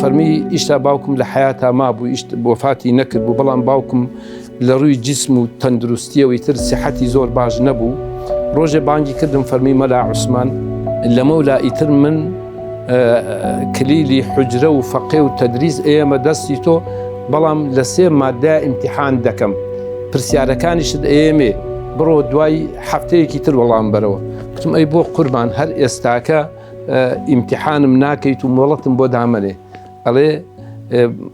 فەرمی ئیشتا باوکم لە حیاتا مابوو، وفاتی نەکرد بوو، بەڵام باوکم لە ڕووی جسم و تەندروستیەوەی تر سیحەتی زۆر باش نەبوو. ڕۆژێ بانگی کردم فەرمی مەلا عوسمان لەمە ولا ئیتر من کلیلی حجرە و فەقێ و تەدریس ئێمە دەستی تۆ، بەڵام لە 3 مادە ئیمتیحان دەکەم، پرسیارەکانیشت ئێمێ بڕۆ دوای هەفتەیەکی تر وەڵام بەرەوە. گوتم ئەی بۆ قوربان هەر ئێستاکە ئیمتیحانم ناکەیت و مۆڵەتم بۆ دامەنێ. ئەڵێ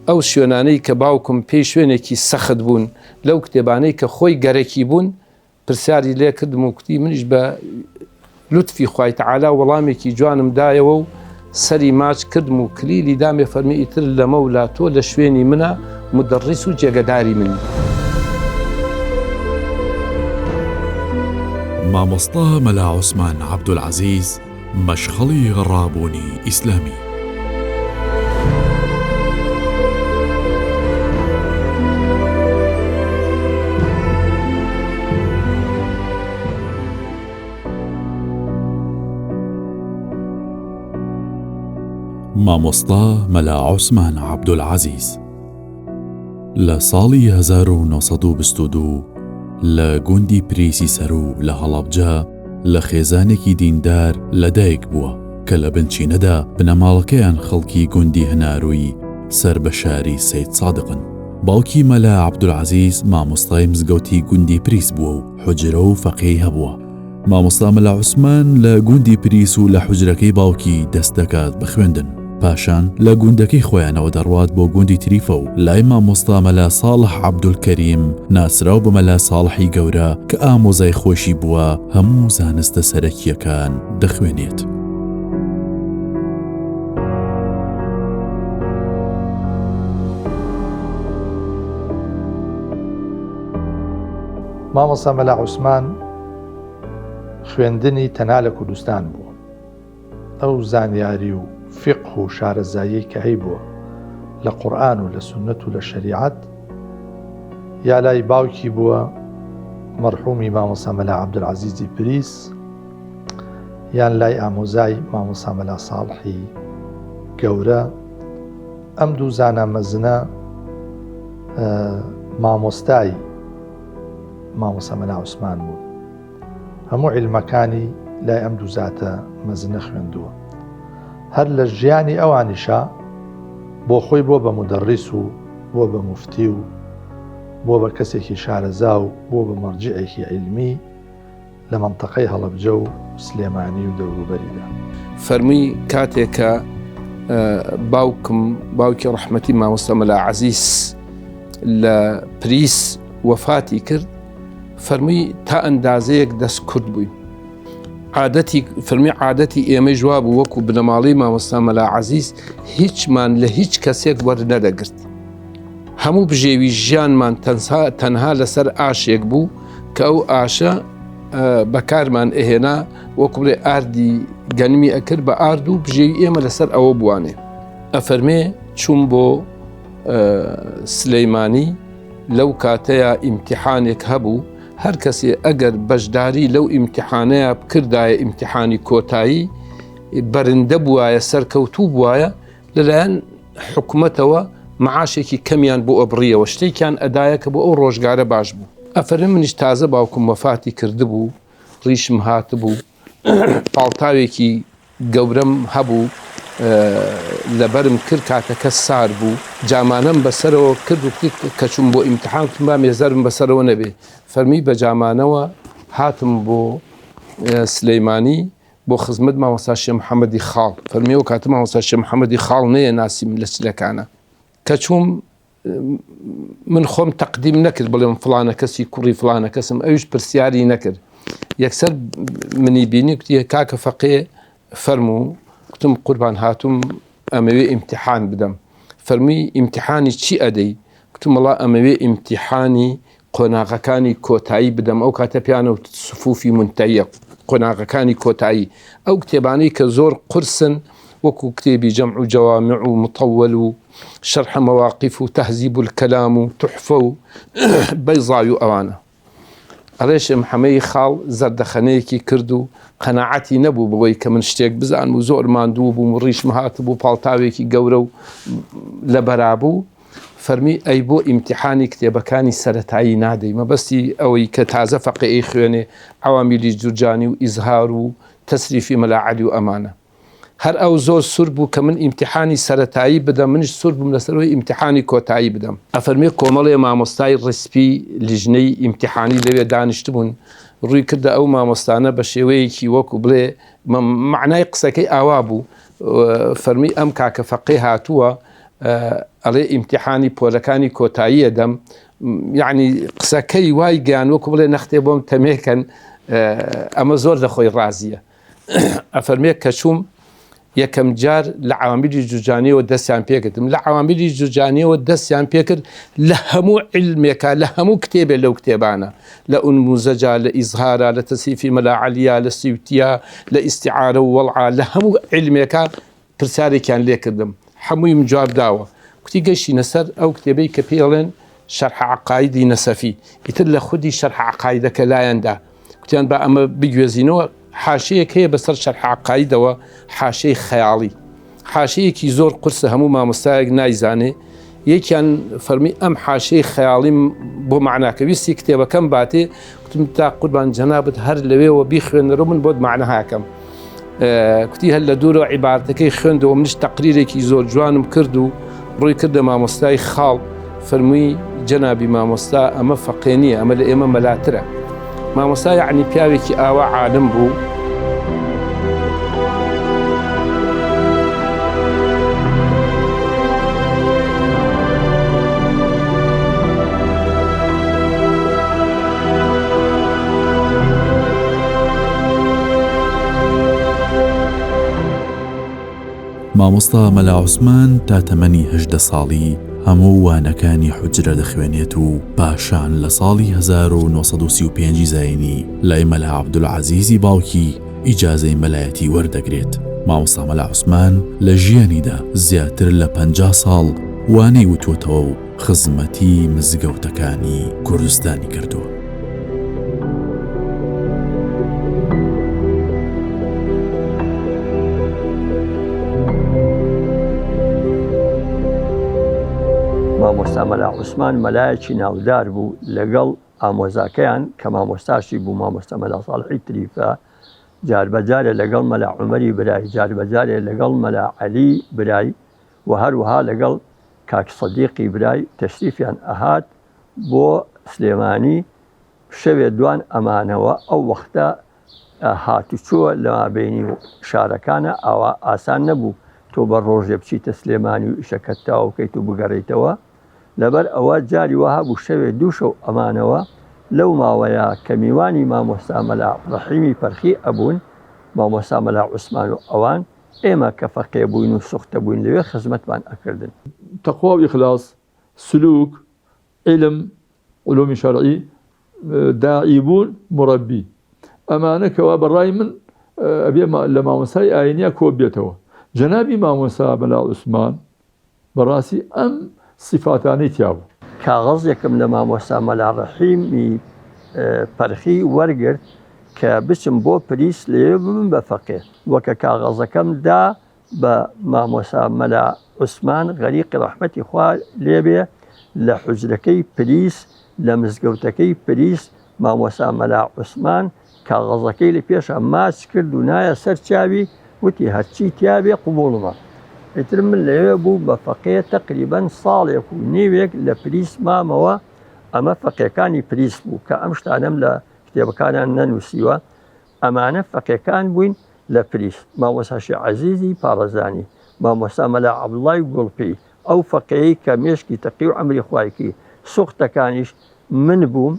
ئەو شوێنانەی کە باوکم پێی شوێنێکی سەخت بوون لەو کتێبانەی کە خۆی گەرەکی بوون پرسیاری لێ کردم و کوتی منیش بە لوتفی خوای تەعالا وەڵامێکی جوانم دایەوە و سەری ماچ کردم و کلیلی دامێ فەرمی ئیتر لەمە ولا تۆ لە شوێنی منە مدەڕیس و جێگەداری منی. مامۆستا مەلا عوسمان عەبدولعەزیز مەشغەڵی غەڕابوونی ئیسلامی. مامۆستا مەلا عوسمان عەبدولعەزیز لە ساڵی 1922 لە گوندی پریسی سەرو لە هەڵەبجە لە خێزانێکی دیندار لەدایک بووە کە لە بنچینەدا بنەماڵەکەیان خەڵکی گوندی هەناروی سەر بە شاری سەید سادقن. باوکی مەلا عەبدولعەزیز مامۆستای مزگەوتی گوندی پریس بووە و حوجرە و فەقێی هەبووە. مامۆستا مەلا عوسمان لە گوندی پریس و لە حوجرەکەی باوکی دەست دەکات بە خوێندن، پاشان لە گوندەکەی خۆیانەوە دەڕوات بۆ گوندی تریفە و لای مامۆستا مەلا ساڵح عەبدولکەریم ناسراو بە مەلا ساڵحی گەورە کە ئامۆزای خۆشی بووە هەموو زانستە سەرەکیەکان دەخوێنێت. مامۆستا مەلا عوسمان خوێندنی تەنها لە کوردستان بووە. ئەو زانیاری و فقه و شارەزایی کە هەیبووە لە قورئان و لە سونەت و لە شەریعەت یا لای باوکی بووە مەرحومی مامۆستا مەلا عەبدولعەزیزی پریس یان لای ئامۆزای مامۆستا مەلا ساڵحی گەورە. ئەم دوو زانە مەزنە مامۆستای مامۆستا مەلا عوسمان بوون. هەموو عیلمەکانی لای ئەم دوو زاتە مەزنە خوێندووە. هەر لە ژیانی ئەوانیشا بۆ خۆی بۆ بە مدەڕیس و بۆ بە موفتی و بۆ بە کەسێکی شارەزا و بۆ بە مەرجعێکی عیلمی لە مەنتەقەی هەڵەبجە و سلێمانی و دەوروبەریدا. فەرمی کاتێکە باوکی ڕەحمەتی مامۆستا مەلا عەزیز لە پریس وەفاتی کرد، فەرمی تا ئەندازەیەک دەست کورد بووی. فەرمی عادەتی ئێمە جوا بوو وەکو بنەماڵی مامۆستا مەلا عەزیز هیچمان لە هیچ کەسێک وەرنەدەگرت. هەموو بژێوی ژیانمان تەنها لەسەر ئاشێک بوو کە ئەو ئاشە بەکارمان ئەهێنا وەکو بڵێ ئاردی گەنمی ئەکرد بە ئارد و بژێوی ئێمە لەسەر ئەوە بوانێ. ئەفەرمێ چوون بۆ سلەیمانی لەو کاتەیە ئیمتیحانێک هەبوو، هەر کەسێ ئەگەر بەشداری لەو ئیمتیحانەیە بکردایە ئیمتیحانی کۆتایی بەرندە بووایە سەرکەوتوو بووایە لەلایەن حکومەتەوە معاشێکی کەمیان بۆ ئەبڕیەوە شتێکیان ئەدایە کە بۆ ئەو ڕۆژگارە باش بوو. ئەفەرمێ منیش تازە باوکم وەفاتی کردبوو، ڕیشم هاتبوو، پاڵتاوێکی گەورەم هەبوو لەبەرم کرد کاتەکە سار بوو، جامانەم بەسەرەوە کرد و کە چوون بۆ ئیمتیحان کردم با مێزەرم بەسەرەوە نەبێ. فەرمی بە جامانەوە هاتم بۆ سلەیمانی بۆ خزمەت مامۆستا شێخ محەممەدی خاڵ. فەرمیەوە کاتە مامۆستا شێخ محەممەدی خاڵ نەیە ناسیم لە چلەکانە کە چووم من خۆم تەقدیم نەکرد بڵێم فڵانە کەسی کوڕی فڵانە کەسم، ئەویش پرسیاری نەکرد. یەکسەر منی بینی کوتی کاکە فەقێ فەرموو. گوتم قوربان هاتووم ئەمەوێ ئیمتیحان بدەم. فەرمی ئیمتیحانی چی ئەدەی؟ گوتم وەڵا ئەمەوێ ئیمتیحانی قۆناغەکانی کۆتایی بدەم. ئەو کاتە پیانە سفوفی منتەیە قۆناغەکانی کۆتایی، ئەو کتێبانەی کە زۆر قورسن وەکو کتێبی جەمع و جەوامع و مطەوەل و شەرح مەواقف و تەهذیب الکەلام و تحفە و بەیضاوی و ئەوانە. ئەڵێشم حەمەی خاڵ زەردەخەنەیەکی کرد و قەناعەتی نەبوو بەوەی کە من شتێک بزانم و زۆر ماندوو بووم و ڕیشم هاتبوو پاڵتاوێکی گەورە و لە بەرابوو فەرمی ئەی بۆ ئیمتیحانی کتێبەکانی سەرەتایی نادەی مەبەستی ئەوەی کە تازە فەقیهی خوێنێ عەوامیلی جورجانی و ئیزهار و تەسریفی مەلاعەلی و ئەمانە هەر ئەو زۆر سوور بوو کە من ئیمتیحانی سەرەتایی بدەم منش سوور بووم لەسەرەوەی ئیمتیحانی کۆتایی بدەم ئەفەرمێ کۆمەڵێ مامۆستای ڕسپی لیژنەی ئیمتیحانی لەوێ دانیشتبوون ڕووی کردە ئەو مامۆستانە بە شێوەیەکی وەکو بڵێ معنای قسەکەی ئاوا بوو فەرمی ئەم کاکە فەقیه هاتووە ئەڵێ ئیمتیحانی پۆلەکانی کۆتاییە دەم یعنی قسەکەی وای گیان وەکو بڵێ نەختێ بۆم تەمێکەن ئەمە زۆر لە خۆی ڕازیە ئەفەرمێ کە چووم یەکەم جار لە عەوامیلی جورجانیەوە دەستیان پێکردم لە عەوامیلی جورجانیەوە دەستیان پێکرد لە هەموو علمێکە لە هەموو کتێبێ لەو کتێبانە لە ئونموزەجا لە ئیزهارە لە تەسیفی مەلاعەلیە لە سیوتیە لە ئیستیعارە و وەڵعا لە هەموو علمێکە پرسیارێکیان لێ کردم هەموویم جواب داوە کوتی گەشتینە سەر ئەو کتێبەی کە پێڵێن شەرح عەقایدی نەسەفی ئیتر لە خودی شەرح عەقایدەکە لایەندا کوتیان با ئەمە بگوێزینەوە حاشەیەک هەیە بەسەر شەرح عەقایدەوە حاشەی خەیاڵی حاشەیەکی زۆر قورسە هەموو مامۆستایەک نایزانێ یەکیان فەرمی ئەم حاشەی خەیاڵیم بۆ معناکەویستی کتێبەکەم باتێ کوتم تا قوربان جەنابەت هەر لەوێەوە بیخوێنەرەوە من بۆت معنەهاکەم کوتی هەر لە دوورەوە عیبارەتەکەی خوێندەوە منش تەقریرێکی زۆر جوانم کرد و ڕووی کردە مامۆستای خاڵ فەرمووی جەنابی مامۆستا ئەمە فەقیه نییە ئەمە لە ئێمە مەلاترە مامۆستا یعنی پیاوێکی ئاوا عالم بوو مامۆستا مەلا عوسمان تا تەمەنی 18 ساڵی هەموو وانەکانی حوجرە دەخوێنێت و پاشان لە ساڵی 1935 زاینی لای مەلا عەبدولعەزیزی باوکی ئیجازەی مەلایەتی وەردەگرێت مامۆستا مەلا عوسمان لە ژیانیدا زیاتر لە 50 ساڵ وانەی وتوتەوە و خزمەتی مزگەوتەکانی کوردستانی کردووە مامۆستا مەلا عوسمان مەلایەکی ناودار بوو لەگەڵ ئامۆزاکەیان کە مامۆستاشی بوو مامۆستا مەلا ساڵحی تریفە جاربەجارێ لەگەڵ مەلا عومەری برای جاربەجارێ لەگەڵ مەلا عەلی برای و هەروەها لەگەڵ کاک سەدیقی برای تەشریفیان ئەهات بۆ سلێمانی شەوێ دوان ئەمانەوە ئەو وەختە هاتوچووە لە مابینی شارەکانە ئەوە ئاسان نەبوو تۆ بە ڕۆژێ بچیتە سلێمانی و ئیشەکەت تاوا بکەیت و بگەڕیتەوە لەبەر ئەوە جاری وەها بوو شەوێ دوو شەو ئەمانەوە لەو ماوەیە کە میوانی مامۆستا مەلا ڕەحیمی پەرخی ئەبوون مامۆستا مەلا عوسمان و ئەوان ئێمە کە فەقیه بووین و سوختە بووین لەوێ خزمەتمان ئەکردن تەقوا و ئیخلاص سلوک علم علومی شەرعی داعی بوون مرەبی ئەمانە کەوا بەڕای من ئەبێ لە مامۆستای ئاینیە کۆ بێتەوە جەنابی مامۆستا مەلا عوسمان بەڕاستی ئەم سیفاتانەی تیا بوو کاغەزێکم لە مامۆستا مەلا ڕەحیمی پەرخی وەرگرت کە بچم بۆ پلیس لێ ببم بە فەقیه وەکە کاغەزەکەم دا بە مامۆستا مەلا عوسمان غەریقی ڕەحمەتی خوا لێبێ لە حوجرەکەی پلیس لە مزگەوتەکەی پلیس مامۆستا مەلا عوسمان کاغەزەکەی لە پێشە ماچ کرد و نایە سەر چاوی وتی هەرچی تیابێ قبوڵمە ئیتر من لەوێ بوو بە فەقیه تقریبەن ساڵێک و نیوێک لە پلیس مامەوە ئەمە فەقیەکانی پلیس بوو کە ئەم شتانەم لە کتێبەکانیان نەنووسیوە ئەمانە فەقیەکان بووین لە پلیس مامۆستا شێخ عەزیزی پارەزانی مامۆستا مەلا عەبدوڵڵای گوڵپی ئەو فەقیهەی کە مێشکی تەقی و عەمری خوایکی سوختەکانیش من بووم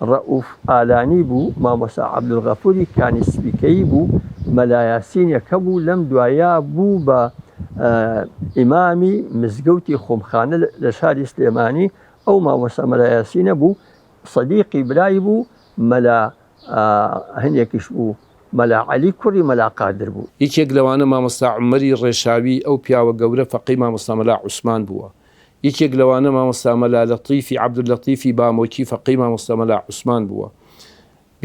ڕەئوف ئالانی بوو مامۆستا عەبدولغەفوری کانیسپیکەیی بوو مەلا یاسینێکە بوو لەم دوایە بوو بە ئیمامی مزگەوتی خۆمخانە لە شاری سلێمانی ئەو مامۆستا مەلا یاسینە بوو سەدیقی برای بوو مەلا هەنێکیش بوو مەلا عەلی کوڕی مەلا قادر بوو یەکێک لەوانە مامۆستا عومەری ڕێشاوی ئەو پیاوە گەورە فەقی مامۆستا مەلا عوسمان بووە یەکێک لەوانە مامۆستا مەلا لەطیفی عەبدوللەطیفی بامۆکی فەقی مامۆستا مەلا عوسمان بووە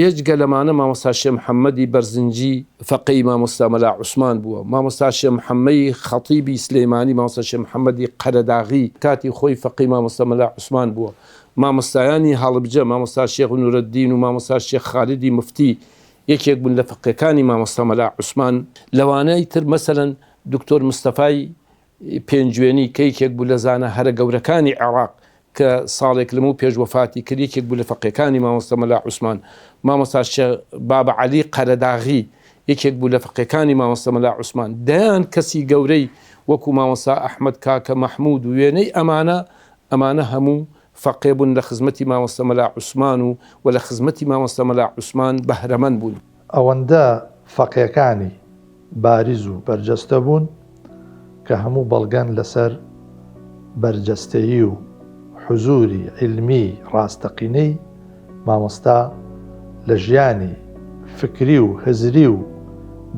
بێجگە لەمانە مامۆستا شێخ محەممەدی بەرزنجی فەقەی مامۆستا مەلا عوسمان بووە، مامۆستا شێخ محەممەدی خەتیبی سلەیمانی، مامۆستا شێخ محەممەدی قەرەداغی کاتی خۆی فەقەی مامۆستا مەلا عوسمان بووە، مامۆستایانی هەڵبجە مامۆستا شێخ نورەدین و مامۆستا شێخ خالیدی مفتی یەکێک بوون لە فەقێکانی مامۆستا مەلا عوسمان. لەوانەی تر مەسەلەن دکتۆر مستەفای پێنجوێنی کە یەکێک بوو لە زانە هەرە گەورەکانی عێراق کە ساڵێک لەموو پێش وەفاتی کرد، یەکێک بوو لە فەقێکانی مامۆستا مەلا عوسمان. مامۆستا شێخ بابە عەلی قەرەداغی یەکێک بوو لە فەقێکانی مامۆستا مەلا عوسمان. دەیان کەسی گەورەی وەکو مامۆستا ئەحمەد کاکە مەحموود و وێنەی ئەمانە هەموو فەقێ بوون لە خزمەتی مامۆستا مەلا عوسمان و لە خزمەتی مامۆستا مەلا عوسمان بەهرەمەند بوون. ئەوەندە فەقێکانی باریز و بەرجەستە بوون کە هەموو بەڵگەن لەسەر بەرجەستەیی و حزوری علمی ڕاستەقینەی مامۆستا لە ژیانی فکری و هزری و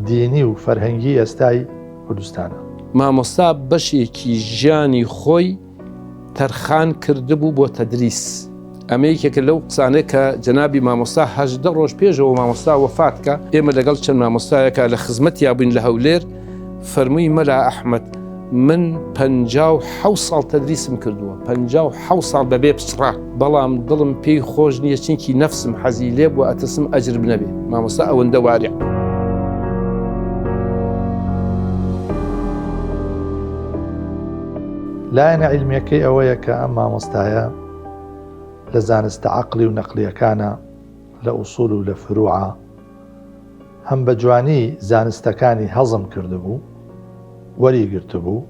دینی و فەرهەنگی ئێستای کوردستانە. مامۆستا بەشێکی ژیانی خۆی تەرخان کردبوو بۆ تەدریس. ئەمە یەکێکە لەو قسانەیە کە جەنابی مامۆستا 18 ڕۆژ پێشەوە مامۆستا وەفاتکە ئێمە لەگەڵ چەند مامۆستایەکە لە خزمەتیا بووین لە هەولێر، فەرمووی مەلا ئەحمەد من 57 ساڵ تەدریسم کردووە، 57 ساڵ بەبێ پچڕا، بەڵام دڵم پێی خۆش نییە چینکی نەفسم حەزی لێ بووە ئەتەسم ئەجر بنەبێ. مامۆستا ئەوەندە وارع. لایەنە عیلمیەکەی ئەوەیە کە ئەم مامۆستایە لە زانستە عەقلی و نەقلیەکانە لە ئوسوول و لە فروعە هەم بە جوانی زانستەکانی هەزم کردبوو، وەریگرتبوو،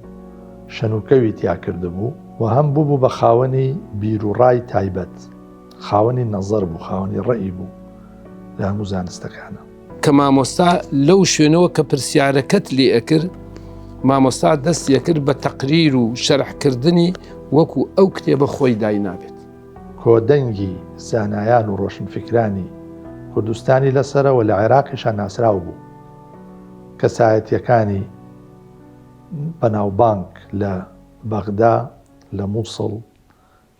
شەنوکەوی تیا کردبوو و هەم بوو بە خاوەنی بیرروڕای تایبەت، خاوەنی نەزەر بوو، خاوەنی ڕەئی بوو لە هەموو زانستەکانە. کە مامۆستا لەو شوێنەوە کە پرسیارەکەت لێ ئەکرد، مامۆستا دەستیە کرد بە تەقریر و شەرحکردنی وەکو ئەو کتێبە خۆی دای نابێت. کۆدەنگی زانایان و ڕۆشنفکرانی کوردستانی لەسەرەوە لە عێراقیشان ناسرااو بوو. کەسایەتیەکانی بەناوبانگ لە بەغدا، لە مووسڵ،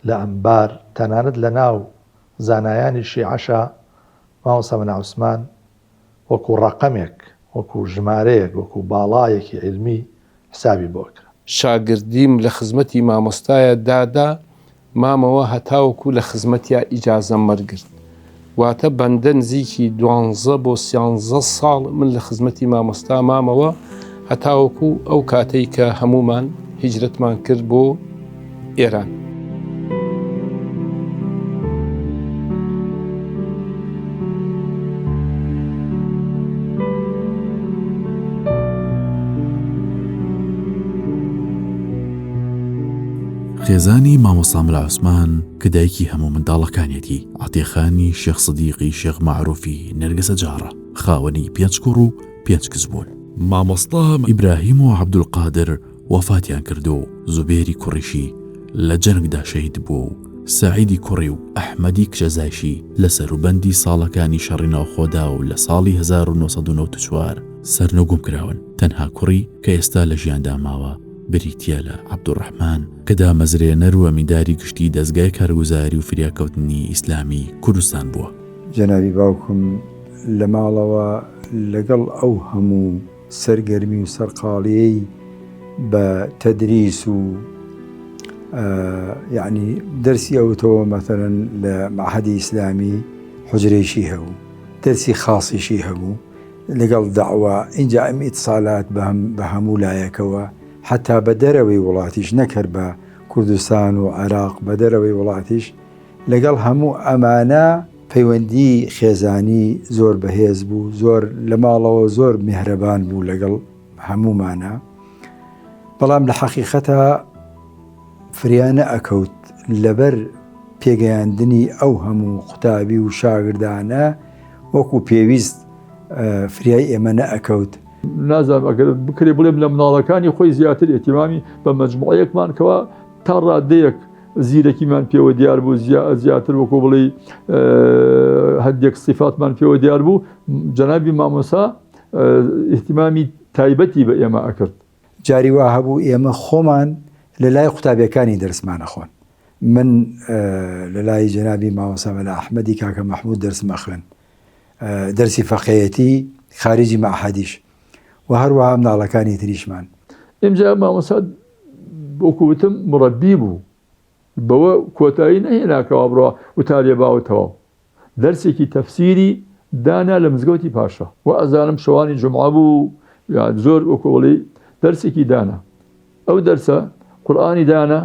لە ئەمبار، تەنانەت لە ناو زانایانی شیعەشە مامۆستا مەلا عوسمان وەکو ڕەقەمێک، وەکو ژمارەیەک، وەکو باڵایەکی علمی حسابی بۆ کرد. شاگردیم لە خزمەتی مامۆستایە دادا، مامەوە هەتاوەکو لە خزمەتیا ئیجازەم وەرگرت. واتە بەندە نزیکی 12 بۆ 13 ساڵ من لە خزمەتی مامۆستا مامەوە، هەتاوەکو ئەو کاتەی کە هەمومان هیجرەتمان کرد بۆ ئێران. خێزانی مامۆستا مەلا عوسمان کە دایکی هەموو منداڵەکانیەتی، عەتیقانی شێخ سدیقی شێخ معروفی نەرگسە جارە، خاوەنی 5 کوڕ و 5 کچ بوون. مامۆستا ئیبراهیم و عەبدولقادر وەفاتیان کرد و زوبێری کوڕیشی لە جەنگدا شەهید بوو و سەعیدی کوڕی و ئەحمەدی کچەزایشی لە سەروبەندی ساڵەکانی شەڕی ناوخۆدا و لە ساڵی 1994 سەرنەگوم کراون. تەنها کوڕی کە ئێستا لە ژیاندا ماوە بریتە لە عەبدوڕەحمان کە دامەزرێنەر و ئەمینداری گشتی دەستگای کارگوزاری و فریاکەوتنی ئیسلامی کوردستان بووە. جەنابی باوکم لە ماڵەوە لەگەڵ ئەو هەموو سەرگەرمی و سەرقاڵیەی بە تەدریس و یعنی دەرسی ئەوتەوە مەثەلەن لە معهەدی ئیسلامی حوجرەیشی هەبوو، دەرسی خاصیشی هەبوو، لەگەڵ داعوا ئینجا ئەم ئیتسالات بە هەموو لایەکەوە حتا بە دەرەوەی وڵاتیش نەکرد بە کوردستان و عێراق، بە دەرەوەی وڵاتیش لەگەڵ هەموو ئەمانە پەیوەندی خێزانی زۆر بەهێز بوو، زۆر لە ماڵەوە زۆر میهرەبان بوو لەگەڵ هەمومانە. بەڵام لە حەقیقەتە فریانە ئەکەوت لەبەر پێگەیاندنی ئەو هەموو قوتابی و شاگردانە وەکو پێویست فریای ئێمە نەئەکەوت. نازانم ئەگەر بکرێ بڵێم لە مناڵەکانی خۆی زیاتر ئێتیمامی بە مەجموعەیەکمان کەوە تا ڕادەیەک زیرەکیمان پێوە دیار بوو، زیاتر وەکو بڵێ هەندێک صفاتمان پێوە دیار بوو. جەنابی مامۆستا ئێتیمامی تایبەتی بە ئێمە ئەکرد. جاری وا هەبوو ئێمە خۆمان لە لای قوتابیەکانی دەرسمانە خۆن. من لە لای جەنابی مامۆستا مەلا ئەحمەدی کاکە مەحموود دەرسمە خوێن، دەرسی فەقێتی خارجی مەعهەدیش و هەروەها منداڵەکانی تریشمان. ئێمجا مامۆستا وەکوتم مڕەبی بوو بەوە کۆتایی نەهێناکەوە بڕۆ وتارێ باوتەوە دەرسێکی تەفسیری دانا لە مزگەوتی پاشا و ئەزانم شەوانی جمعە بوو یان زۆر وەکوڵی دەرسێکی دانا ئەو دەرسە قورئانی دانا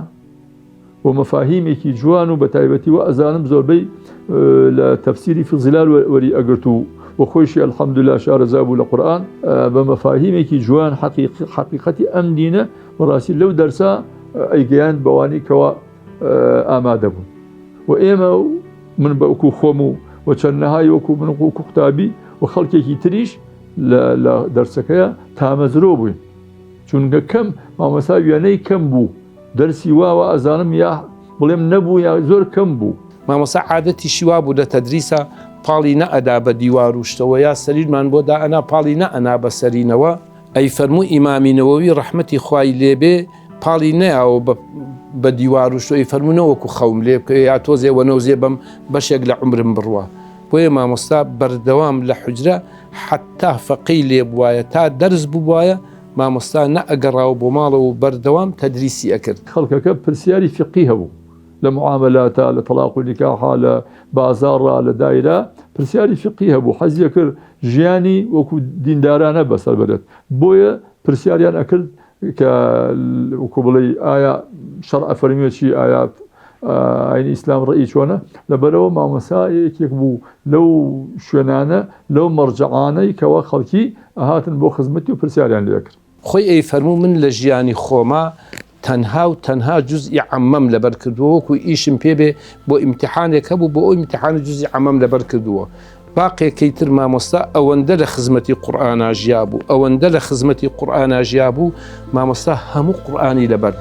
و مەفاهیمێکی جوان و بە تایبەتی و ئەزانم زۆربەی لە تەفسیری فزیلال وەری ئەگرت و خۆشی الحەمدوللا شارەزا بوو لە قورئان بە مەفاهیمێکی جوان حەقیقەتی ئەم دینە بەڕاستی لەو دەرسە ئەیگەیاند بەوانی کەوە ئامادە بوون و ئێمە من بە وەکو خۆم و چەندەهای وەکو من وەکو قوتابی و خەڵکێکی تریش لە دەرسەکەیە تامەزرۆ بووین چونکە کەم مامۆستا وێنەی کەم بوو دەرسی واوە ئەزانم یا بڵێم نەبوو یا زۆر کەم بوو. مامۆستا عادەتی شیوا بوو لە تەدریسە پاڵی نەئەدا بە دیوار و شتەوە یا سەریرمان بۆ دائەنا پاڵی نەئەنا بە سەرینەوە ئەی فەرموو ئیمامی نەوەوی ڕەحمەتی خوای لێبێ پاڵی نەیاوە بە دیوار و شتۆی فەرمونەوەکو خەوم لێ بکە یا تۆزێ وەنەوزێ بەم بەشێک لە عمرم بڕوە بۆیە مامۆستا بەردەوام لە حوجرە حتا فەقەی لێ بوایە تا دەرس بووایە مامۆستا نەئەگەڕاوە بۆ ماڵەوە و بەردەوام تەدریسی ئەکرد. خەڵکەکە پرسیاری فقی هەبوو لە معاملاتە لە تەلاق و نیکاحا لە بازاڕا لە دایرە پرسیاری فقی هەبوو حەزیە کرد ژیانی وەکو دیندارانە بەسەر بەرێت بۆیە پرسیاریان ئەکرد کە وەکو بڵێ ئایا شەرع فەرمیوە چی ئایا ئاینی ئیسلام ڕێی چۆنە لەبەرەوە مامۆستا یەکێک بوو لەو شوێنانە لەو مەرجەعانەی کەوە خەڵکی ئەهاتن بۆ خزمەتی و پرسیاریان لێ کرد. خۆی ئەی فەرموو من لە ژیانی خۆما تەنها جزئی عەمەم لەبەر کردووە وەکو ئیشم پێبێ بۆ ئیمتیحانێک هەبوو بۆ ئەو ئیمتیحانی جزئی عەمەم لەبەر کردووە باقیەکەی تر مامۆستا ئەوەندە لە خزمەتی قورئانا ژیا بوو ئەوەندە لە خزمەتی قورئانا ژیا بوو مامۆستا هەموو قورئانی لەبەر.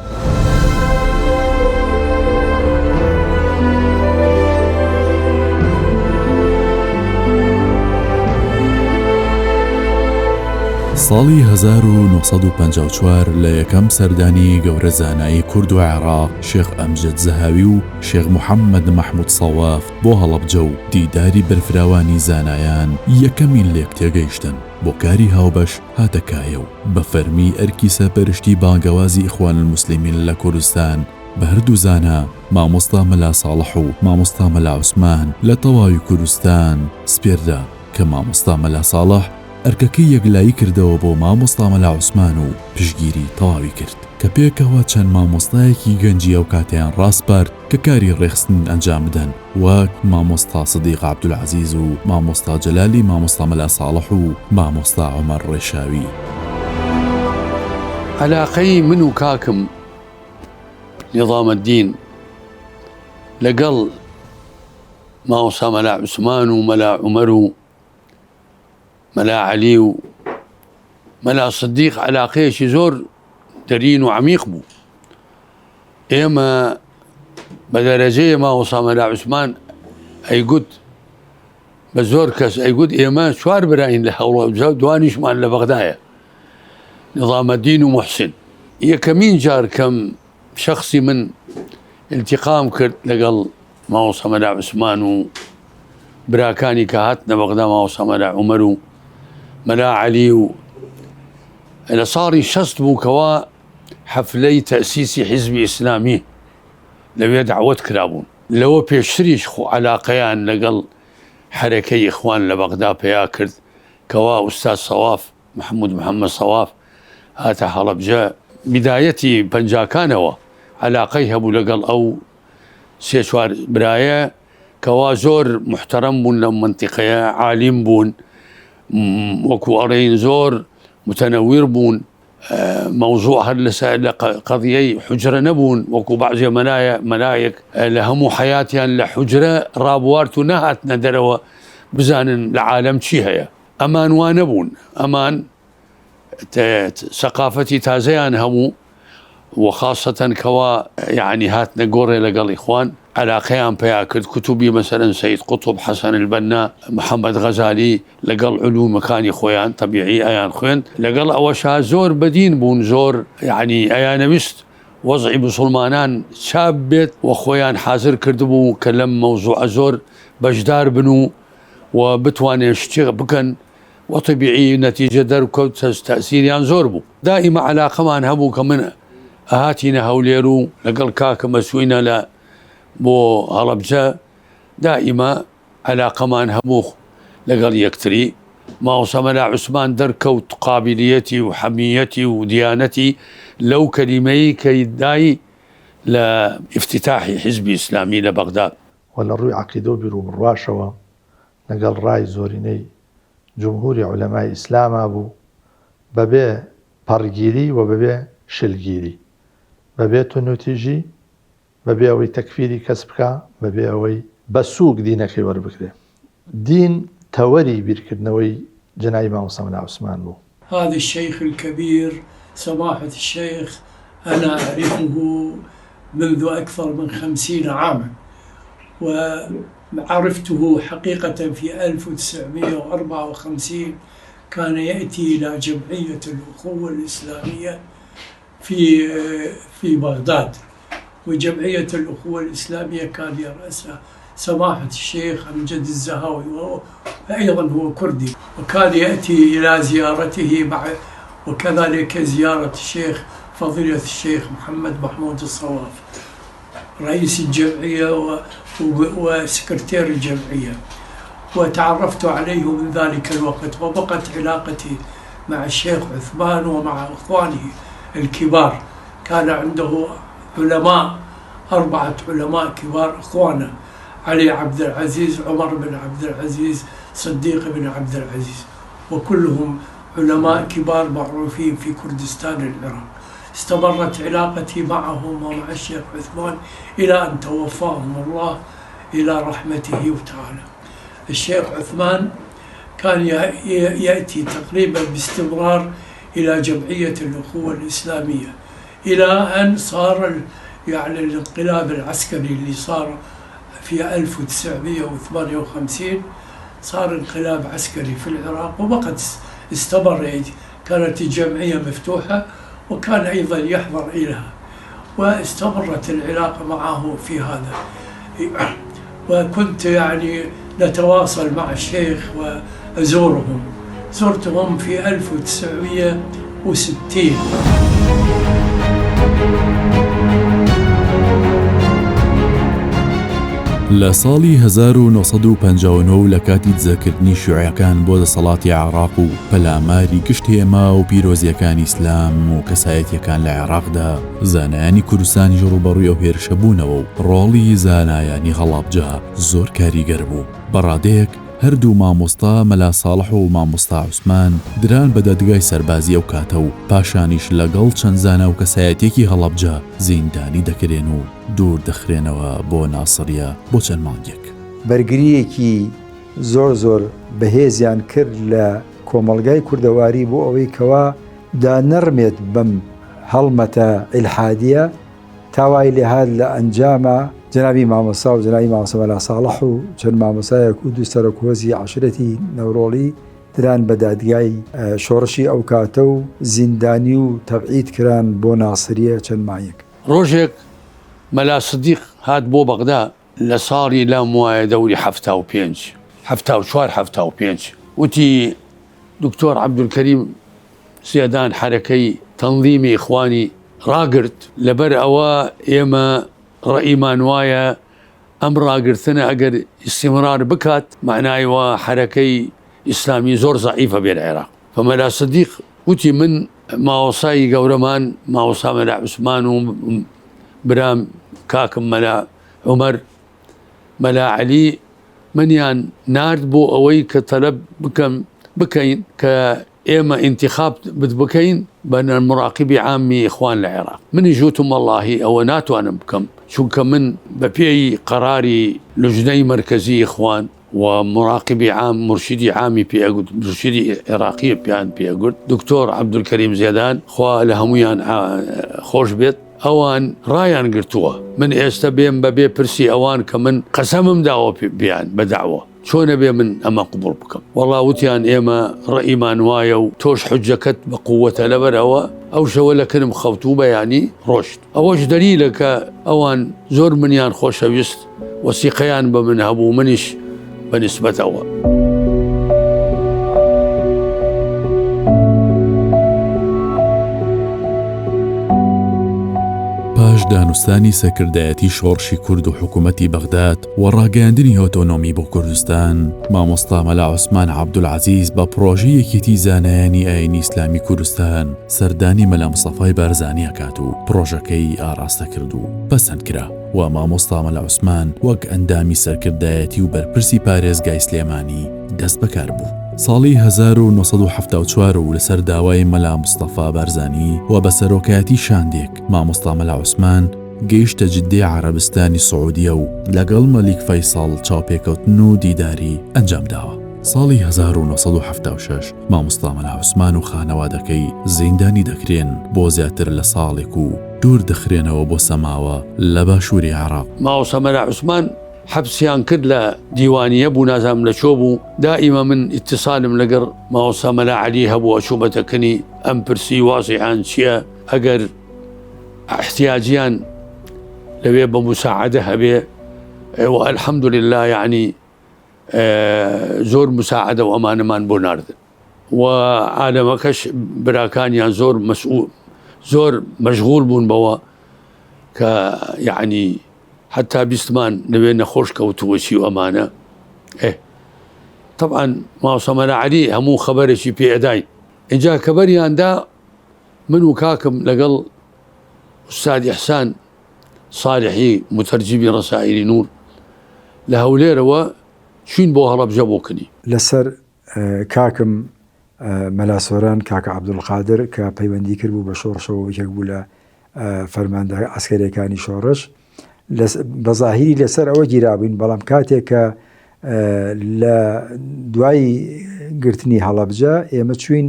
ساڵی 1954 لە یەکەم سەردانی گەورە زانایی کورد و عێراق شێخ ئەمجەد زەهاوی و شێخ محەممەد مەحموود سەواف بۆ هەڵەبجە و دیداری بەرفراوانی زانایان یەکەمین لێک تێگەیشتن بۆ کاری هاوبەش هاتەکایە و بە فەرمی ئەرکی سەرپەرشتی بانگەوازی ئیخوان الموسلیمین لە کوردستان بە هەردوو زانا مامۆستا مەلا ساڵح و مامۆستا مەلا عوسمان لە تەواوی کوردستان سپێردا کە مامۆستا مەلا ساڵح ئەرکەکەی یەکلایی کردەوە بۆ مامۆستا مەلا عوسمان و پشگیری تەواوی کرد کە پێکەوە چەند مامۆستایەکی گەنجی ئەو کاتیان ڕاستپارد کە کاری ڕێخستن ئەنجام بدەن وەک مامۆستا سەدیق عەبدولعەزیز و مامۆستا جەلالی مامۆستا مەلا ساڵح و مامۆستا عومەر ڕێشاوی. عەلاقەی من و کاکم نظامەدین لەگەڵ مامۆستا مەلا عوسمان و مەلا عومەر و مەلا عەلی و مەلا سەدیق عەلاقەیەکی زۆر دەرین و عەمیق بوو. ئێمە بە دەرەجەیە مامۆستا مەلا عوسمان ئەیگوت بە زۆر کەس ئەیگوت ئێمە 4 براین لە هەوڵەبجە دوانیشمان لە بەغدایە نظامەدین و موحسین. یەکەمین جار کەم شخصی من التیقام کرد لەگەڵ مامۆستا مەلا عوسمان و براکانی کە هاتنە بەغدا مامۆستا مەلا عومەر و مەلا عەلی و لە ساڵی 60 بوو کەوا حەفلەی تەسیسی حیزبی ئیسلامی لەوێ دعوت کرابوون. لەوە پێشتریش خۆ عەلاقەیان لەگەڵ حەرەکەی ئیخوان لە بەغدا پەیا کرد کەوا ئوستاز سەواف محەممەد سەواف هاتە هەڵەبجە بدایەتی پەنجاکانەوە عەلاقەی هەبوو لەگەڵ ئەو 3-4 برایە کەوا زۆر محتەرەم بوون لەم منتیقەیە عالیم بوون وەکو ئەڕێین زۆر متەنەویر بوون مەوزوع هەر لەسەر لە قەضیەی حوجرە نەبوون وەکو بەعزێ مەلایەک لە هەموو حەیاتیان لە حوجرە ڕابوارد و نەهاتنە دەرەوە بزانن لە عالەم چی هەیە. ئەمان وا نەبوون ئەمان سەقافەتی تازەیان هەموو وخاصەتەن کەوا یعنی هاتنە گۆڕێ لەگەڵ ئیخوان عەلاقەیان پەیا کرد کتوبی مەسەلەن سەید قوتوب حەسەن البەنا محەممەد غەزالی لەگەڵ علومەکانی خۆیان تەبیعی ئەیان خوێن لەگەڵ ئەوەشا زۆر بەدین بوون زۆر یعنی ئەیانەویست وەزعی موسڵمانان چاپ بێت و خۆیان حازر کردبوو کە لەم مەوزوعە زۆر بەشدار بن و وبتواني اشتغل بكن وطبيعي نتيجة دركوت تأثير يعني زوربو دائما علاقة ما نهبو كمن أهاتينا هوليرو لقل كاك مسوينا لا بو هلبجة دائما علاقة ما نهبو لقل يكتري ما وصم لا عثمان دركوت قابليتي وحميتي وديانتي لو كلمي كيداي لافتتاح حزب إسلامي لبغداد ولا الروي عقيدو بيرو بالراشوة لقل راي زوريني جمهور علماء إسلام أبو ببي بارجيري وببي شلجيري ببي تنوتيجي ببي أوي تكفيري كسبك ببي أوي بسوق دينك وربكري دين توري بيركدنوي جناي إمام صلى عثمان بو. هذا الشيخ الكبير سماحة الشيخ أنا أعرفه منذ أكثر من 50 عاما، وعرفته حقيقة في 1954 كان يأتي إلى جمعية الأخوة الإسلامية في بغداد، وجمعية الأخوة الإسلامية كان يرأسها سماحة الشيخ أمجد الزهاوي، وأيضا هو كردي، وكان يأتي إلى زيارته وكذلك زيارة الشيخ فضيلة الشيخ محمد محمود الصواف رئيس الجمعية وسكرتير الجمعية، وتعرفت عليه من ذلك الوقت، وبقت علاقتي مع الشيخ عثمان ومع إخوانه الكبار. كان عنده علماء 4 علماء كبار إخوانا: علي عبد العزيز، عمر بن عبد العزيز، صديق بن عبد العزيز، وكلهم علماء كبار معروفين في كردستان العراق. استمرت علاقتي معهم ومع الشيخ عثمان إلى أن توفاهم الله إلى رحمته تعالى. الشيخ عثمان كان يأتي تقريبا باستمرار إلى جمعية الأخوة الإسلامية إلى أن صار يعني الانقلاب العسكري اللي صار في 1958. صار انقلاب عسكري في العراق وبقت استمر، كانت الجمعية مفتوحة وكان أيضا يحضر إليها، واستمرت العلاقة معه في هذا. وكنت يعني نتواصل مع الشيخ وأزورهم، زرتهم في 1960. لە ساڵی 1959 لە کاتی دزەکردنی شیوعیەکان بۆ دەسەڵاتی عێراق و پەلاماری گشت هێما و پیرۆزیەکانی ئیسلام و کەسایەتیەکان لە عێراقدا، زانایانی کوردستانیش ڕوبەڕووی ئەو هێرشە بوونەوە و ڕۆڵی زانایانی هەڵابجا زۆر کاریگەر بوو. بەڕادەیەک هەردوو مامۆستا مەلا ساڵح و مامۆستا عوسمان دران بە دەدگای سەربازی ئەو کاتە و پاشانیش لەگەڵ چەند زانا و کەسایەتێکی هەڵەبجا زیندانی دەکرێن و دوور دەخرێنەوە بۆ ناسڕیە بۆ چەند مانگێک. بەرگریەکی زۆر بەهێزیان کرد لە کۆمەڵگای کوردەواری بۆ ئەوەی کەوا دانەڕمێت بەم هەڵمەتە ئیلحادیە، تاوای لێهات لە ئەنجامە جنابی مامۆستا و جنابی مامۆستا مەلا ساڵح و چەند مامۆستایەک و دوو سەرۆکۆزی عەشرەتی نەورۆڵی دران بە دادگای شۆڕشی ئەو کاتە و زیندانی و تەبعید کران بۆ ناسریە چەند مایەک. ڕۆژێک مەلا سدیق هات بۆ بەغدا لە ساڵی لام وایە دەوری 75 وتی دکتۆر عەبدولکەریم سێدان حرەکەی تەنظیمی ئیخوانی ڕاگرت، لەبەر ئەوە ئێمە ڕئیمان وایە ئەم ڕاگرتنە ئەگەر ئیستیمرار بکات معنایەوە حرەکەی ئیسلامی زۆر زەعیفە بێ لە عێراق. فمەلا سدیق وتی من ماوەسای گەورەمان ماوەسا مەلا عوسمان و برام کاکم مەلا عومەر مەلا عەلی منیان نارد بۆ ئەوەی کە تەلەب بکەین کە ئێمە ئینتیخاب بکەین بە مراقبی عامی ئیخوان لە عێراق. منی ژوتم وەڵاهی ئەوە ناتوانم بکەم، چونکە من بە پێی قەراری لوژنەی مەرکەزی ئیخوان و مراقبی عام مرشدی عامی پێگوت، مرشدی عێراقی پیان پێگوت، دکتۆر عەبدولکەریم زێدان خوا لە هەمویان خۆش بێت، ئەوان ڕایان گرتووە من ئێستا بێم بەبێ پرسی ئەوان کە من قەسەمم داوە بیان بە داوە چۆنە بێ من ئەمە قبول بکەم. وەڵا وتیان ئێمە ڕئیمان وایە و تۆش حجەکەت بە قووەتە، لەبەرەوە ئەو شەوە لە کرم خەوت و بەیانی ڕۆشت. ئەوەش دەلیلە کە ئەوان زۆر منیان خۆشەویست، وەسیقەیان بە من هەبوو، منیش بە نسبەتەوە. دانوستانی سەرکردایەتی شۆڕشی کورد و حکوومەتی بەغداد و ڕاگەاندنی ئۆتۆنۆمی بۆ کوردستان، مامۆستا مەلا عوسمان عەبدولعەزیز بە پرۆژەیەکێتی زانایانی ئاینی ئیسلامی کوردستان سەردانی مەلا مستەفای بارزانی ئەکات و پرۆژەکەی ئاراستە کرد و پەسەند کرا و مامۆستا مەلا عوسمان وەک ئەندامی سەرکردایەتی و بەرپرسی پارێزگای سلێمانی دەست بەکار بوو. ساڵی 1974 و لەسەر داوای مەلا مستەفا بارزانی و بە سەرۆکایەتی شاندێک مامۆستا مەلا عوسمان گەیشتە جددی عەرەبستانی سعودیە و لەگەڵ مەلیک فەیساڵ چاوپێکەوتن و دیداری ئەنجام داوە. ساڵی 1976 مامۆستا مەلا عوسمان و خانەوادەکەی زیندانی دەکرێن بۆ زیاتر لە ساڵێک و دوور دەخرێنەوە بۆ سەماوە لە باشووری عێراق. مامۆستا مەلا عوسمان حبسیان کرد لە دیوانیە بوو، نازانم لە چۆ بوو. دائیمە من ئیتیسالم لەگەڵ مامۆستا مەلا عەلی هەبوو، ئەچوومەتەکەنی ئەم پرسی وازیعان چییە، ئەگەر احتیاجیان لەوێ بە مساعدە هەبێ و الحەمدولله یعنی زۆر مساعدە و ئەمانەمان بۆ ناردن و عالەمەکەش براکانیان زۆر مەشغول بوون بەوە کە یعنی حتى بیستمان لەوێ نەخۆش کەوتووەچی و ئەمانە. طبعا مامۆستا مەلا عەلی هەموو خەبەرێکی پێداین. اینجا کەبەریاندا من و کاکم لەگەڵ ئوستاد ئیحسان صالحی متەرجمی ڕەسائلی نور لە هەولێرەوە چوین بۆ هەڵەبجە بۆ کنی. لەسەر کاکم مەلا سۆران کاکە عەبدولقادر کە پەیوەندی کرد بوو بە شۆڕشەوە یەک بوو لە فەرماندە عەسکەریەکانی شۆڕش، بەظاهیری لەسەر ئەوە گیرابووین، بەڵام کاتێک کە لە دوای گرتنی هەڵەبجە ئێمە چوین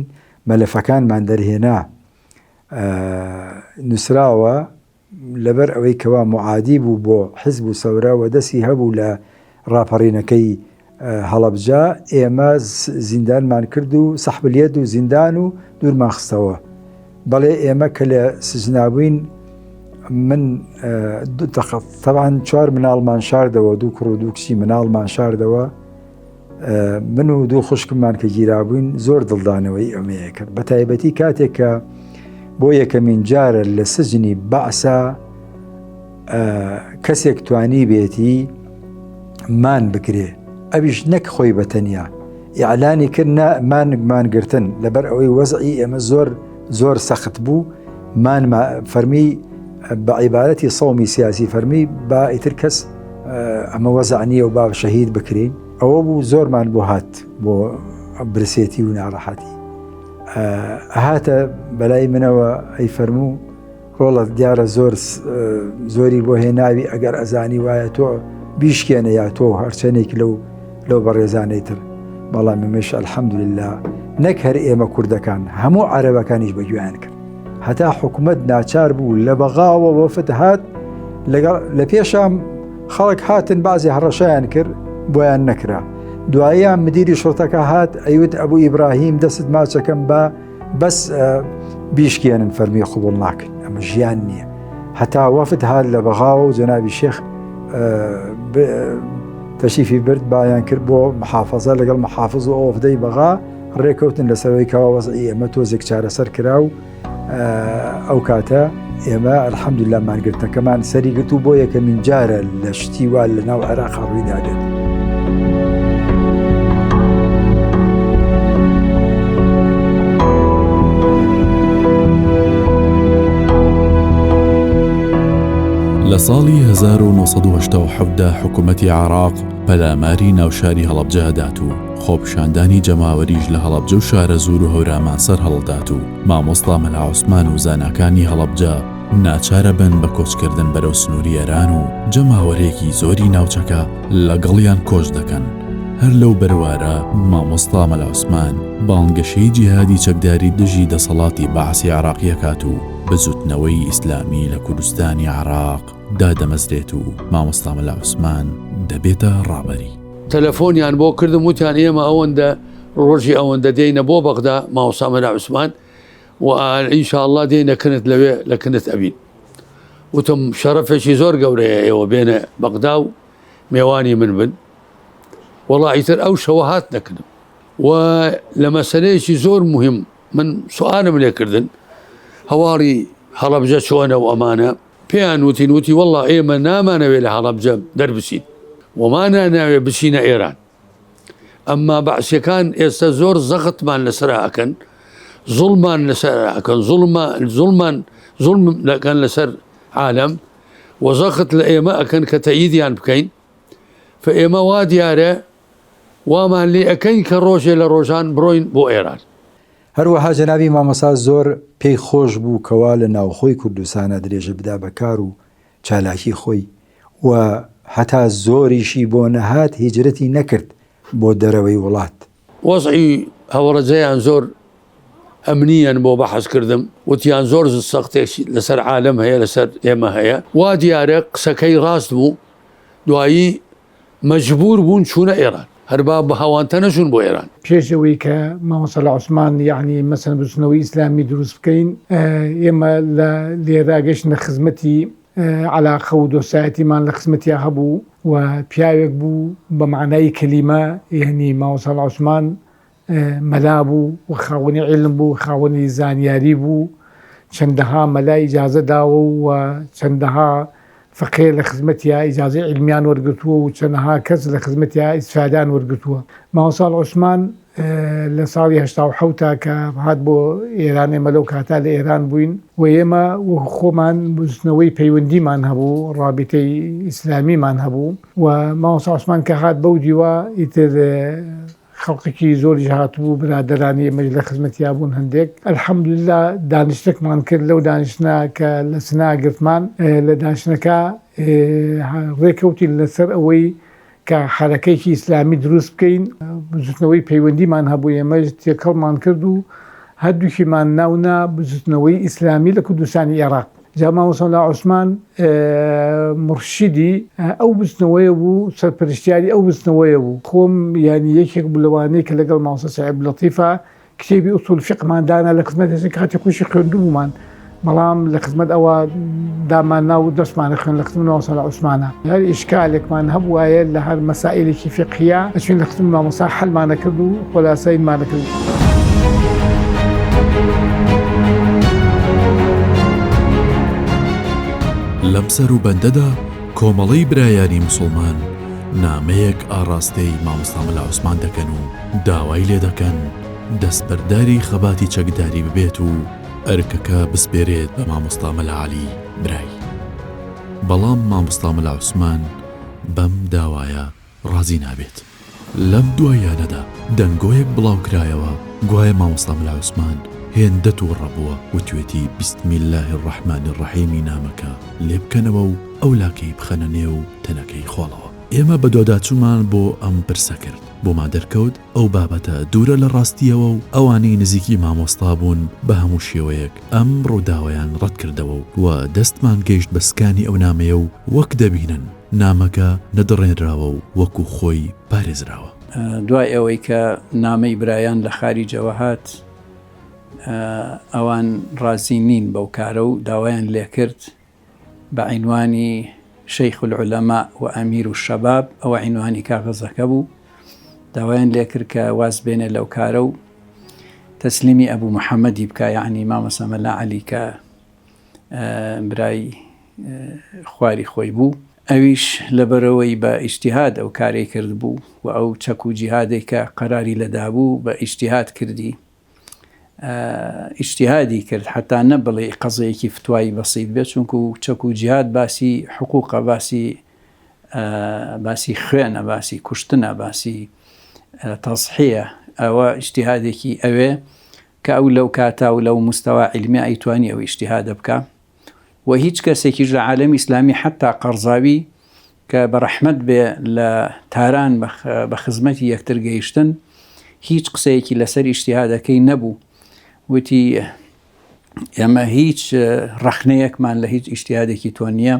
مەلەفەکانمان دەرهێنا نووسراوە لەبەر ئەوەی کەوا معادی بوو بۆ حیزب و سەورە و دەستی هەبوو لە ڕاپەڕینەکەی هەڵەبجە، ئێمە زیندانمان کرد و سەحبلیەت و زیندان و دوورمان خستەوە. بەڵێ ئێمە کە لە سجنابووین من طبعا 4 مناڵمان شاردەوە، 2 کوڕ و 2 کچی مناڵمان شاردەوە. من و 2 خوشکمان کە گیرابووین زۆر دڵدانەوەی ئەمەیە کرد، بە تایبەتی کاتێک کە بۆ یەکەمین جارە لە سجنی بەعسا کەسێک توانی بێتی مان بگرێ، ئەویش نەک خۆی بەتەنیا ئیعلانی کرد مانگرتن لەبەر ئەوەی وەزعی ئێمە زۆر سەخت بوو. فەرمی بە عیبارەتی سەومی سیاسی فەرمی با ئیتر کەس ئەمە وەزع نییە و با شەهید بکرین. ئەوە بوو زۆرمان بۆ هات بۆ برسێتی و ناڕەحەتی. هاتە بەلای منەوە ئەی فەرموو ڕۆڵە دیارە زۆری بۆ هێناوی ئەگەر ئەزانی وایە تۆ بیشکێنە یا تۆ هەرچەنێک لەو بەڕێزانەی تر. بەڵام ئێمەش ئەلحەمدولله نەک هەر ئێمە کوردەکان هەموو عەرەبەکانیش بەگوێیان کرد، هەتا حکوومەت ناچار بوو لە بەغاوە وەفد هات لە پێشام خەڵک هاتن بازی هەڕەشەیان کرد بۆیان نەکرا. دواییان مدیری شۆرتەکە هات ئەیوت ئەبوو ئیبراهیم دەست ماچەکەم بە بەس بیشکێنن، فەرمی قبوڵ ناکەن، ئەمە ژیان نییە. هەتا وەفد هات لە بەغاوە و جەنابی شێخ تەشریفی برد بایان کرد بۆ محافەزە لەگەڵ محافظ و ئەوەفدەی بەغا ڕێکەوتن لەسەرەوەی کەوا وەزعی ئێمە تۆزێک چارەسەر کرا و ئەو کاتە ئێمە ئەلحەمدولله مانگرتەکەمان سەری گرت و بۆ یەکەمین جارە لە شتی وا لە ناو عێراقا ڕوویدادێت. لە ساڵی 1970 حکوومەتی عێراق پەلاماری ناوشاری هەڵەبجە هەدات و خۆپشاندانی جەماوەریش لە هەڵەبجە و شارە زور و هەورامان سەر هەڵدات و مامۆستا مەلا عوسمان و زاناکانی هەڵەبجە ناچارە بن بە کۆچکردن بەرەو سنووری ئێران و جەماوەرێکی زۆری ناوچەکە لەگەڵیان کۆچ دەکەن. هەر لەو بەروارە مامۆستا مەلا عوسمان باڵنگەشەی جیهادی چەکداری دژی دەسەڵاتی بەعسی عێراقیەکات و بزوتنەوەی ئیسلامی لە کوردستانی عێراق دادەمەزرێت و مامۆستا مەلا عوسمان دەبێتە ڕابەری. تەلەفۆنیان بۆ کردم وتیان ئێمە ئەوەندە ڕۆژی ئەوەندە دێینە بۆ بەغدا مامۆستا مەلا عوسمان و ئینشاءالله دێنەکەنت لەوێ لەکنت ئەبین. وتم شەرەفێکی زۆر گەورەیە ئێوە بێنە بەغدا و میێوانی من بن. وەڵا ئیتر ئەو شەوە هات نەکردم و لە مەسەلەیەکی زۆر مهم من سوالم لێ کردن هەواڵی هەڵەبجە چۆنە و ئەمانە پێیان وتی وەڵڵا ئێمە نامانەوێت لە هەڵەبجە دەربچین ومانە ناوێ بچینە ئێران ئەمما بەعسیەکان ئێستا زۆر زەخەتمان لەسەر ئەکەن زوڵمان لەسەر ئەکەن زوڵم دەکەن لەسەر عالەم وەزەخت لە ئێمە ئەکەن کە تەئیدیان بکەین فئێمە وا دیارە وامان لێ ئەەکەین کە ڕۆژێ لە ڕۆژان بڕۆین بۆ ئێران. هەروەها جەنابی مامۆستا زۆر پێی خۆش بوو کەوا لە ناوخۆی کوردستانە درێژە بدا بەکار و چالاکی خۆی و هەتا زۆریشی بۆ نەهات هیجرەتی نەکرد بۆ دەرەوەی وڵات. وەزعی هەوڵەجەیان زۆر ئەمنیان بۆ بەحەزکردم وتیان زۆر سەختێکی لەسەر عالەم هەیە لەسەر ئێمە هەیە وا دیارە قسەکەی ڕاست بوو دوایی مەجبور بوون چوونە ئێران هەربا بە هەوانتە نەچوون بۆ ئێران. پێشەوەی کە مامۆستا عوسمان یعنی مەسەن بچنەوەی ئیسلامی دروست بکەین ئێمە لە لێرە گەشتنە خزمەتی علاقە و دۆسایەتیمان لە خزمەتیا هەبوو و پیاوێک بوو بە معنای کەلیمە یعنی مامۆستا عوسمان مەلا بوو و خاوەنی عیلم بوو خاوەنی زانیاری بوو چەندەها مەلای ئیجازە داوە و چەندەها فقێ لە خزمەتیا ئیجازەی علمیان وەرگرتووە و چەندەها کەس لە خزمەتیا ئیسفادان وەرگرتووە. مامۆستا عوسمان لە ساڵی 1970 کە هات بۆ ئێران ئێمە لەو کاتا لە ئێران بووین و ئێمە خۆمان بستنەوەی پەیوەندیمان هەبوو ڕابطەی ئیسلامیمان هەبوو و مامۆستا عوسمان کە هات بەو دیوە ئیتر خەڵقێکی زۆری هاتبوو برادەرانی ئێمەش لە خزمەتیا بوون هەندێک ئەلحەمدوللا دانیشتێکمان کرد لەو دانیشتە کە لە سنا گرتمان لە دانیشتەکە ڕێکەوتی لەسەر ئەوەی کە حرەکەیەکی ئیسلامی دروست بکەین بزوتنەوەی پەیوەندیمان هەبوو ئێمەش تێکەڵمان کرد و هەردووکیمان ناونا بزوتنەوەی ئیسلامی لە کوردستانی عێراق. جا مامۆستا عوسمان مرشیدی ئەو بستنەوەیە بوو سەرپەرشتیاری ئەو بستنەوەیە بوو خۆم ینی یەکێک بلەوانەیە کە لەگەڵ مامۆستا سعید لەطیفە کتێبی ئوسوڵ فیقماندانە لە خزمەت کاتی خۆشی خوێندوو بوومان بەڵام لە خزمەت ئەوە دامان ناو دەستمانە خوێن لە خزمەت مامۆستا عوسمانە هەر ئیشکالێکمان هەبوایە لە هەر مەسائلێکی فیقهیە ئەچوین لە خزمەت مامۆستا حەلمانە کرد و خۆلاساییمانە کرد. لەم سەر و بەندەدا کۆمەڵەی برایانی موسڵمان نامەیەک ئاڕاستەی مامۆستا مەلا عوسمان دەکەن و داوای لێ دەکەن دەستبەرداری خەباتی چەکداری ببێت و ئەرکەکە بسپێرێت بە مامۆستا مەلا عەلی برای. بەڵام مامۆستا مەلا عوسمان بەم داوایە ڕازی نابێت. لەم دوایانەدا دەنگۆیەک بڵاوکرایەوە گوایە مامۆستا مەلا عوسمان هێندە تووڕەبووە و توێتی بسم الله الرحمن الرحیم نامەکە لێ بکەنەوە و ئەو لاکەی بخەنە نێو تەنەکەی خۆڵەوە. ئێمە بە دۆداچوومان بۆ ئەم پرسە کرد بۆمان دەرکەوت ئەو بابەتە دوورە لە ڕاستیەوە و ئەوانەی نزیکی مامۆستا بوون بە هەموو شێوەیەک ئەم ڕووداوەیان ڕەت کردەوە و دەستمان گەیشت بە سکانی ئەو نامەیە و وەک دەبینن نامەکە نەدڕێنراوە و وەکو خۆی پارێزراوە. دوای ئەوەی کە نامەی برایان لە خاریجەوە هات ئەوان ڕازی نین بەو کارە و داوایان لێ کرد بە عینوانی شەیخ العولەما و ئەمیر و شەباب ئەوە عینوانی کاغەزەکە بوو داوایان لێ کرد کە واز بێنێ لەو کارە و تەسلیمی ئەبوو محەممەدی بکە یعنی مامۆستا مەلا عەلی کە برای خواری خۆی بوو ئەویش لەبەرەوەی بە ئیجتیهاد ئەو کارەی کرد بوو و ئەو چەک و جیهادێک کە قەراری لەدا بوو بە ئیجتیهاد کردی ئیجتیهادی کرد حتا نەبڵێ قەزەیەکی فتوایی بەسیط بێت چونکو چەک و جیهاد باسی حقوقە باسی خوێنە باسی کوشتنە باسی تەصحیە ئەوە ئیجتیهادێکی ئەوێ کە ئەو لەو کاتا و لەو مستەوا عیلمی ئەیتوانی ئەو ئیجتیهادە بکە و هیچ کەسێکیش لە عالەمی ئیسلامی حتا قەرزاوی کە بەڕەحمەت بێ لە تاران بە خزمەتی یەکتر گەیشتن هیچ قسەیەکی لەسەر ئیجتیهادەکەی نەبوو وتی ئێمە هیچ ڕەخنەیەکمان لە هیچ ئیجتیهادێکی تۆ نییە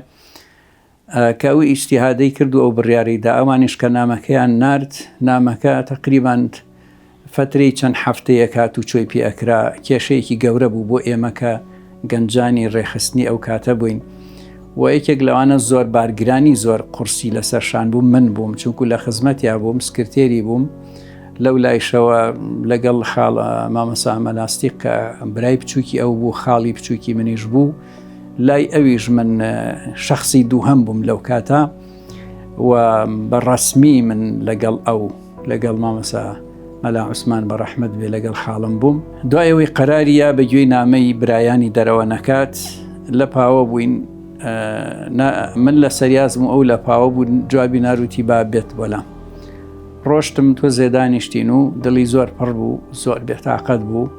کە ئەو ئیجتیهادەی کرد و ئەو بڕیاریدا ئەوانیش کە نامەکەیان نارد نامەکە تقریبان فترەی چەند هەفتەیەک هات و چۆی پێ ئەکرا کێشەیەکی گەورە بوو بۆ ئێمە کە گەنجانی ڕێخستنی ئەو کاتە بووین و یەکێک لەوانە زۆر بارگرانی زۆر قورسی لەسەرشان بووم من بووم چونکو لە خزمەتیا بووم سکرتێری بووم لەو لایشەوە لەگەڵ خاڵ مامۆستا مەلاستیق کە برای بچووکی ئەو بوو خاڵی بچووکی منیش بوو لای ئەویش من شخصی دووهەم بووم لەو کاتە و بەڕەسمی من لەگەڵ مامۆستا مەلا عوسمان بە ڕەحمەت بێ لەگەڵ خاڵم بووم. دوایەوەی قەراریە بەگوێی نامەی برایانی دەرەوە نەکات لە پاوە بووین، من لە سەریازم و ئەو لە پاوە بوون، جوابی ناروتی با بێت بۆلام. ڕۆشتم تۆ زێدانیشتین و دڵی زۆر پڕ بوو، زۆر بێتاقەت بوو،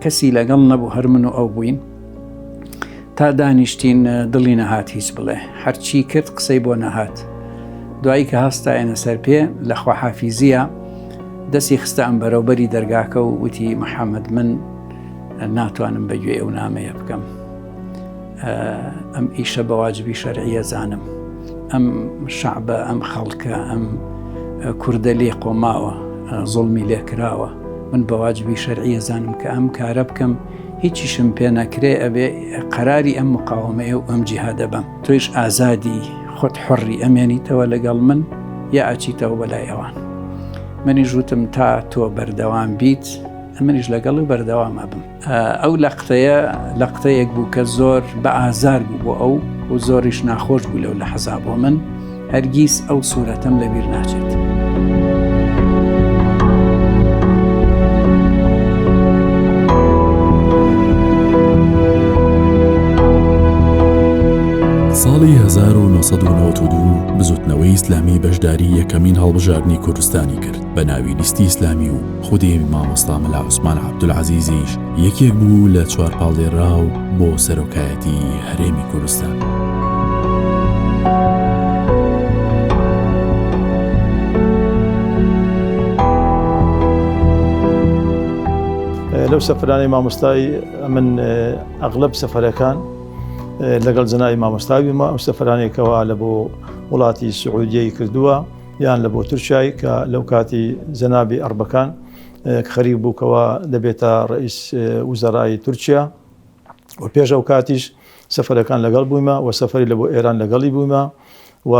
کەسی لەگەڵ نەبوو، هەر من و ئەو بووین. تا دانیشتین دڵی نەهات هیچ بڵێ، هەرچی کرد قسەی بۆ نەهات. دوایی کە هەستایەنە سەر پێ لە خواحافیزیە دەستی خستە ئەم بەرەوبەری دەرگاکە و وتی محەممەد من ناتوانم بەگوێ ئەو نامەیە بکەم، ئەم ئیشە بە واجبی شەرعیە زانم، ئەم شعبە، ئەم خەڵکە، ئەم کوردە لێ قۆماوە، زوڵمی لێکراوە، من بە واجبی شەرعیە زانم کە ئەم کارە بکەم، هیچیشم پێ نەکرێ، ئەبێ قەراری ئەم مقاومەیە و ئەم جیهادە بەم، تۆیش ئازادی خۆت حڕی ئەمێنیتەوە لەگەڵ من یا ئەچیتەوە بەلای ئەوان. منیش وتم تا تۆ بەردەوام بیت، منیش لەگەڵی بەردەوامە بم. ئەو لەقتەیەک بوو کە زۆر بە ئازار بوو بۆ ئەو و زۆریش ناخۆش بوو لەو لە حەزا بۆ من، هەرگیز ئەو سوورەتەم لەبیر ناچێت. ساڵی 1992 بزوتنەوەی ئیسلامی بەشداری یەکەمین هەڵبژاردنی کوردستانی کرد بە ناوی لیستی ئیسلامی و خودێ مامۆستا مەلا عوسمان عەبدولعەزیزیش یەکێک بوو لە چوارپاڵێراو بۆ سەرۆکایەتی هەرێمی کوردستان. لەو سەفرانەی مامۆستای من ئەغلب سەفەرەکان لەگەڵ جەنابی مامۆستای بوومە. ئەو سەفرانێکەوە لە بۆ وڵاتی سعودیەی کردووە یان لە بۆ تورکیای کە لەو کاتی جەنابی ئەربەکان خەریک بووکەوە دەبێتە ڕئیس وزەرای تورکیا و پێش ئەو کاتیش سەفەرەکان لەگەڵ بوومە و سەفەری لە بۆ ئێران لەگەڵی بوومە و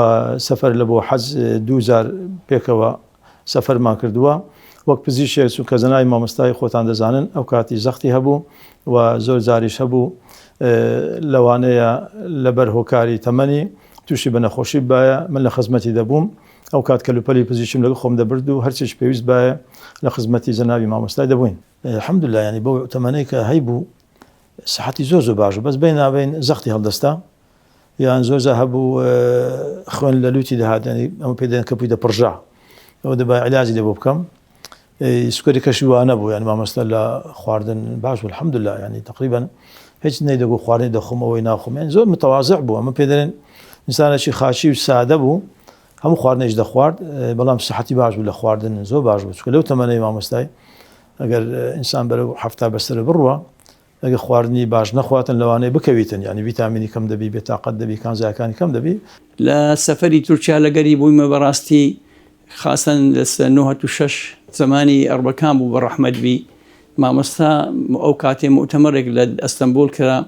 سەفەر لە بۆ حەج 2000 پێکەوە سەفەرمان کردووە. وەک پزیشێک چوو کە جەنابی مامۆستای خۆتان دەزانن ئەو کاتی زەختی هەبوو و زۆر جاریش هەبوو لەوانەیە لەبەر هۆکاری تەمەنی تووشی بە نەخۆشی باە من لە خزمەتی دەبووم. ئەو کات کەلوپەلی پزیشم لەگە خۆم دەبرد و هەرچێک پێویست باە لە خزمەتی جەنابی مامۆستای دەبووین. الحەمدوللا ینی بۆ تەمەنەی کە هەیبوو سەحەتی زۆر باش بەس بەینابین زەختی هەڵدەستا یان زۆرجار هەبوو خوێن لە لوتی دەهات، ینی ئەمە پێ دەڵێن کەپووی دەپڕژا، ئەوە دەبا عیلاجی لێ بۆ بکەم. سکۆری کەشی وانە بوو، یان مامۆستا لە خواردن باش بوو الحەمدوللا، ینی تقریبا هیچ نەیدەگو خواردنی دەخۆم ئەوەی ناخۆم، یان زۆر متەواضع بوو. ئەمە پێ دەڵێن ئینسانێکی خاچی و سادە بوو، هەموو خواردنێک دەخوارد بەڵام سەحەتی باش بوو لە خواردن زۆر باش بوو. چونکە لەو تەمەنەی مامۆستای ئەگەر ئینسان بەرەو 70 بەسەر بڕوە ئەگە خواردنی باش نەخواتن لەوانەیە بکەویتن، ینی ڤیتامینی کەم دەبی، بێتاقەت دەبی، کانزایەکانی کەم دەبی. لە سەفەری تورکیا لەگەری بوویمە بەڕاستی خاصەن لە 1996 زمانی ئەربەکان بوو بە ڕەحمەت بی. مامۆستا ئەو کاتێ مؤتەمەرێک لە ئەستەمبول کرا،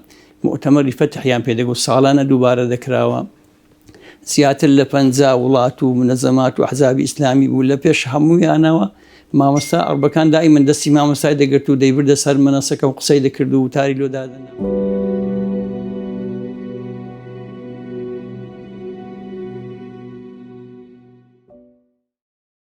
مؤتەمەری فەتحیان پێدەگوت، ساڵانە دووبارە دەکراوە، زیاتر لە 50 وڵات و منەزەمات و ئەحزابی ئیسلامی بوو. لە پێش هەموویانەوە مامۆستا ئەربەکان دائیمەن دەستی مامۆستای دەگرت و دەیبردە سەر مەنەسەکە و قسەی دەکرد و وتاری لۆ دادەنا.